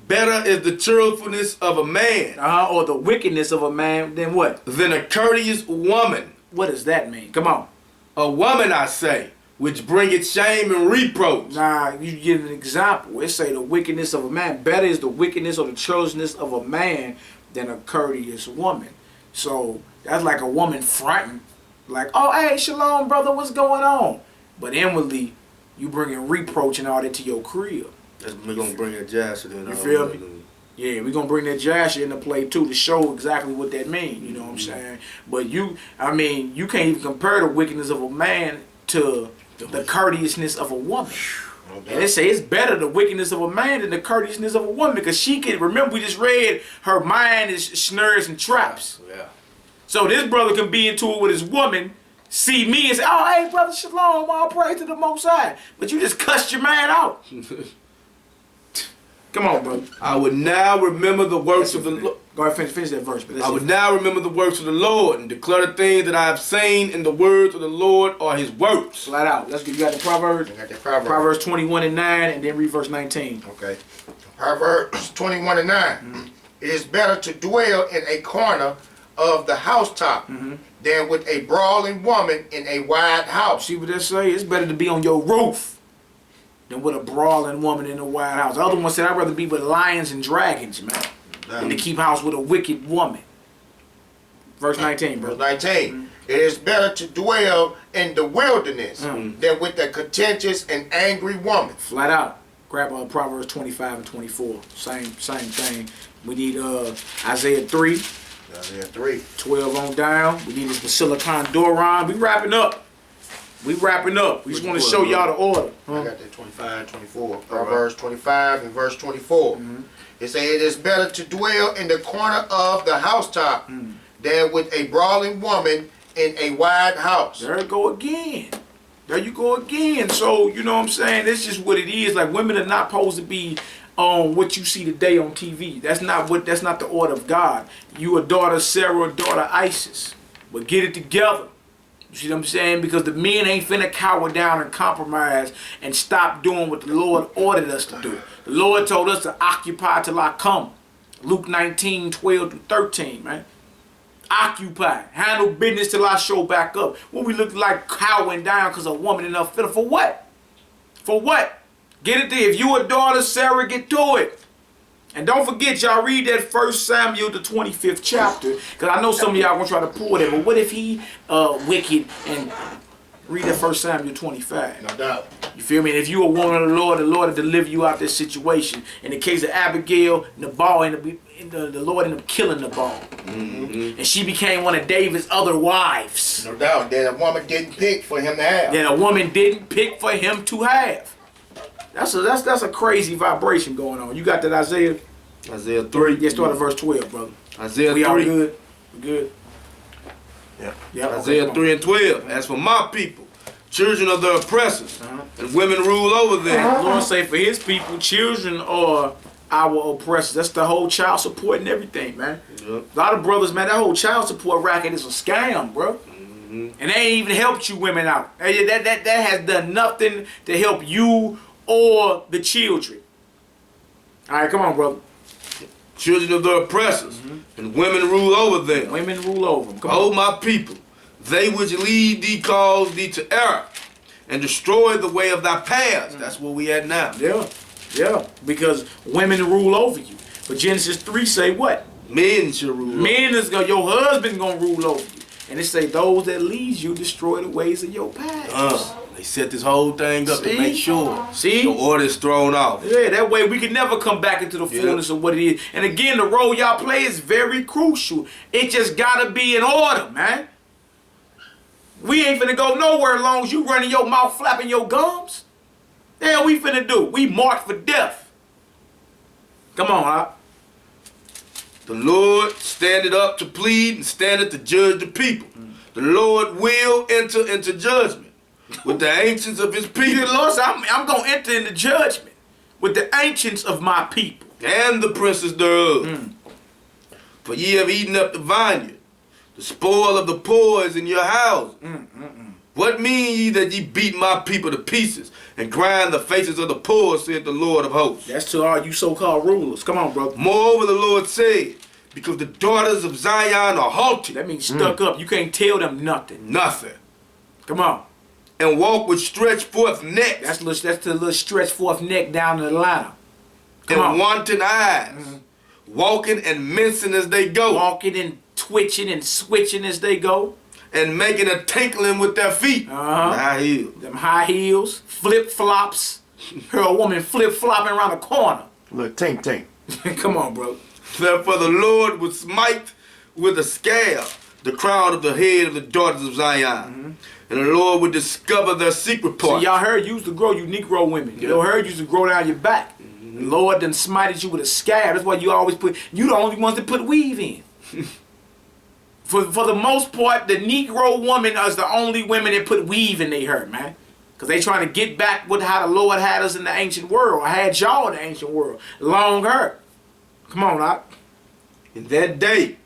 better is the truthfulness of a man. Or the wickedness of a man than what? Than a courteous woman. What does that mean? Come on. A woman, I say, which bringeth shame and reproach. Nah, you give an example. It say the wickedness of a man. Better is the wickedness or the chosenness of a man than a courteous woman. So that's like a woman fronting. Like, oh, hey, shalom, brother, what's going on? But inwardly, you bringing reproach and all that to your crib. We're going to bring that jazz to You feel me? Yeah, we're going to bring that jazz into play, too, to show exactly what that means. You know what I'm saying? But you can't even compare the wickedness of a man to the courteousness of a woman. And they say it's better the wickedness of a man than the courteousness of a woman, because she can, remember we just read, her mind is snares and traps. Yeah. So this brother can be into it with his woman, see me and say, oh, hey, brother, shalom, all praise to the Most High. But you just cussed your man out. Come on, brother. I would now remember the works of the Lord. Go ahead, finish that verse. But I would now remember the works of the Lord and declare the things that I have seen, in the words of the Lord are his works. Flat out. Let's get, you got the Proverbs? I got the Proverbs. Proverbs 21 and 9, and then read verse 19. Okay. Proverbs 21 and 9. It is better to dwell in a corner of the housetop than with a brawling woman in a wide house. See what they say? It's better to be on your roof than with a brawling woman in a wide house. The other one said, I'd rather be with lions and dragons, man, than to keep house with a wicked woman. Verse 19, bro. Verse 19. It is better to dwell in the wilderness than with a contentious and angry woman. Flat out. Grab Proverbs 25 and 24. Same thing. We need Isaiah 3. Isaiah 3. 12 on down. We need this Basilicon Doron. We wrapping up. We just want to show y'all the order. I got that 25 and 24. Proverbs 25 and verse 24. It says, it is better to dwell in the corner of the housetop than with a brawling woman in a wide house. There you go again. So, you know what I'm saying? That's just what it is. Like, women are not supposed to be on what you see today on TV. That's not the order of God. You a daughter Sarah, a daughter Isis. But get it together. You see what I'm saying? Because the men ain't finna cower down and compromise and stop doing what the Lord ordered us to do. The Lord told us to occupy till I come. Luke 19, 12 to 13, man. Occupy. Handle business till I show back up. What we look like cowering down because a woman in her fit. For what? For what? Get it there. If you a daughter Sarah, get to it. And don't forget, y'all read that 1 Samuel, the 25th chapter. Because I know some of y'all going to try to pull that. But what if he wicked? And read that 1 Samuel 25. No doubt. You feel me? And if you a woman of the Lord will deliver you out of this situation. In the case of Abigail, Nabal, the Lord ended up killing Nabal. And she became one of David's other wives. No doubt. That a woman didn't pick for him to have. That a woman didn't pick for him to have. That's a crazy vibration going on. You got that Isaiah? Isaiah 3. Yeah, start at verse 12, brother. Isaiah 3. We all good? We good? Yeah. Isaiah 3 and 12. As for my people, children of the oppressors, and women rule over them. The Lord say for his people, children are our oppressors. That's the whole child support and everything, man. A lot of brothers, man, that whole child support racket is a scam, bro. And they ain't even helped you women out. That has done nothing to help you or the children. All right, come on, brother. Children of the oppressors, and women rule over them. Women rule over them. O my people, they which lead thee cause thee to error, and destroy the way of thy paths. That's where we at now. Yeah, because women rule over you. But Genesis 3 say what? Men shall rule. Men is gonna, your husband gonna rule over you. And it say those that lead you destroy the ways of your paths. They set this whole thing up to make sure the order is thrown off. Yeah, that way we can never come back into the fullness of what it is. And again, the role y'all play is very crucial. It just gotta be in order, man. We ain't finna go nowhere as long as you running your mouth flapping your gums. The hell we finna do? We marked for death. Come on, huh? The Lord standeth up to plead and standeth to judge the people. The Lord will enter into judgment with the ancients of his people. The Lord said, I'm going to enter into judgment with the ancients of my people. And the princes thereof. For ye have eaten up the vineyard. The spoil of the poor is in your house. What mean ye that ye beat my people to pieces and grind the faces of the poor, said the Lord of hosts? That's to all you so-called rulers. Come on, brother. Moreover, the Lord said, because the daughters of Zion are haughty. That means stuck up. You can't tell them nothing. Nothing. Come on. And walk with stretched forth necks. That's the little stretched forth neck down the line. Come and on. wanton eyes. Walking and mincing as they go. Walking and twitching and switching as they go. And making a tinkling with their feet. High heels. Them high heels, flip-flops. Hear a woman flip-flopping around the corner. Look, tink, tink. Come on, bro. Therefore the Lord would smite with a scab the crown of the head of the daughters of Zion. And the Lord would discover their secret parts. See, y'all heard you used to grow, you Negro women. You heard you used to grow down your back. The Lord done smited you with a scab. That's why you always put, you the only ones that put weave in. For the most part, the Negro woman is the only women that put weave in their hair, man. Because they trying to get back with how the Lord had us in the ancient world. I had y'all in the ancient world. Long hair. Come on, Doc. In that day,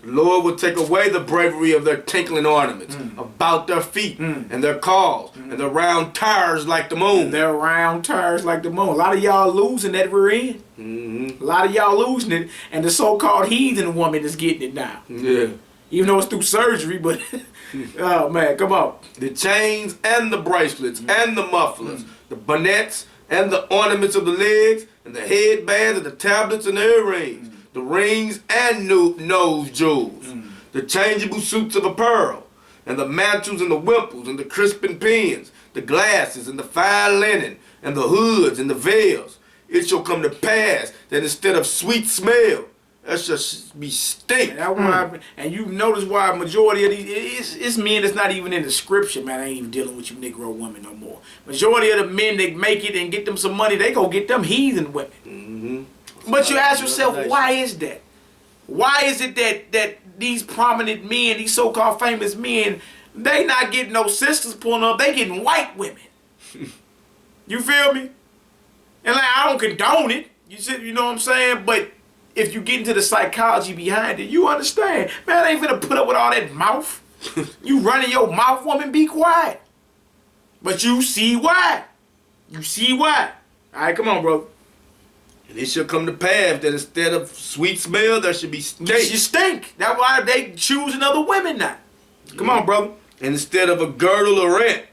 the Lord will take away the bravery of their tinkling ornaments about their feet and their caws and their round tires like the moon. They're round tires like the moon. A lot of y'all losing that rear end. A lot of y'all losing it. And the so-called heathen woman is getting it now. Yeah. Even though it's through surgery, but oh man, come on. The chains and the bracelets and the mufflers, the bonnets and the ornaments of the legs and the headbands and the tablets and the earrings, the rings and nose jewels, the changeable suits of apparel, and the mantles and the wimples and the crisping pins, the glasses and the fine linen and the hoods and the veils. It shall come to pass that instead of sweet smell, that shall be stink. And you notice why a majority of these, it's men that's not even in the scripture, man. I ain't even dealing with you Negro women no more. Majority of the men that make it and get them some money, they go get them heathen women. But you ask yourself, why is that? Why is it that these prominent men, these so-called famous men, they not getting no sisters pulling up, they getting white women? You feel me? And like, I don't condone it. You know what I'm saying? But if you get into the psychology behind it, you understand. Man, I ain't finna put up with all that mouth. You running your mouth, woman, be quiet. But you see why. You see why. All right, come on, bro. And it shall come to pass that instead of sweet smell, there should be stink. You stink. That's why they choosing other women now. Come on, brother. And instead of a girdle or rent,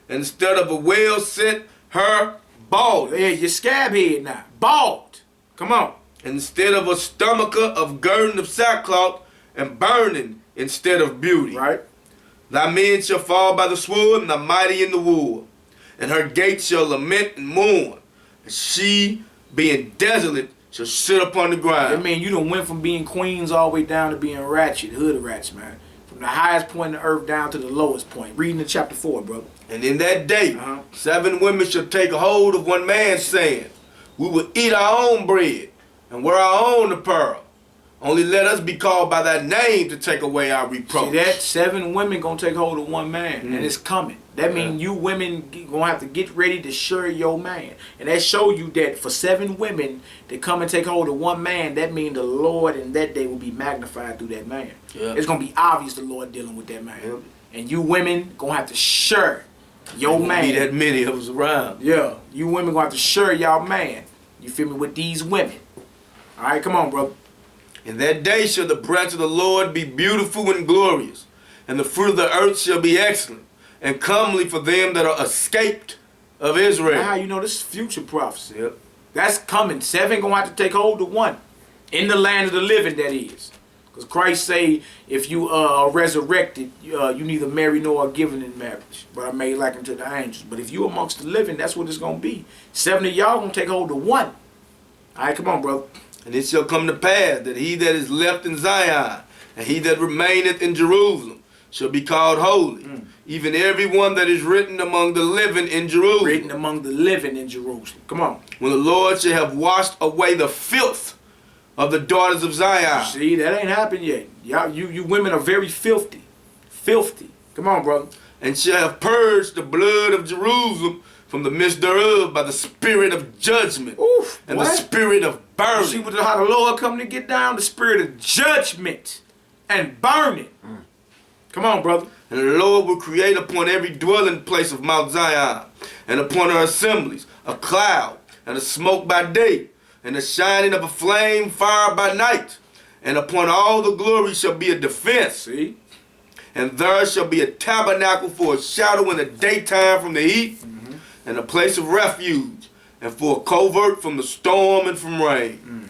and instead of a well-set hair, bald. Yeah, your scab head now. Bald. Come on. Instead of a stomacher of girding of sackcloth and burning instead of beauty. Right. Thy men shall fall by the sword and the mighty in the war. And her gates shall lament and mourn. And she, being desolate, shall sit upon the ground. That mean you done went from being queens all the way down to being ratchet, hood rats, man. From the highest point of the earth down to the lowest point. Reading in chapter 4, brother. And in that day, 7 women shall take hold of one man, saying, we will eat our own bread and wear our own apparel. Only let us be called by thy name to take away our reproach. See that? 7 women gonna take hold of one man, and it's coming. That means you women gonna have to get ready to share your man. And that show you that for 7 women to come and take hold of one man, that means the Lord in that day will be magnified through that man. Yeah. It's gonna be obvious the Lord dealing with that man. Yeah. And you women gonna have to share your man. Be that many of us around. Yeah. You women gonna have to share y'all man. You feel me? With these women. All right, come on, brother. In that day shall the branch of the Lord be beautiful and glorious, and the fruit of the earth shall be excellent, and comely for them that are escaped of Israel. Now, how you know this is future prophecy? Yep. That's coming. 7 gonna have to take hold of one. In the land of the living, that is. Because Christ say, if you are resurrected, you neither marry nor are given in marriage. But I made like unto the angels. But if you amongst the living, that's what it's gonna be. 7 of y'all gonna take hold of one. All right, come on, brother. And it shall come to pass that he that is left in Zion, and he that remaineth in Jerusalem, shall be called holy, even every one that is written among the living in Jerusalem. Written among the living in Jerusalem. Come on. When the Lord shall have washed away the filth of the daughters of Zion. See, that ain't happened yet. Y'all, you women are very filthy. Filthy. Come on, brother. And shall have purged the blood of Jerusalem from the midst thereof by the spirit of judgment. Oof, and the spirit of burning. See how the Lord come to get down? The spirit of judgment and burning. Come on, brother. And the Lord will create upon every dwelling place of Mount Zion, and upon her assemblies, a cloud, and a smoke by day, and the shining of a flame fire by night. And upon all the glory shall be a defense. See? And there shall be a tabernacle for a shadow in the daytime from the heat, and a place of refuge, and for a covert from the storm and from rain.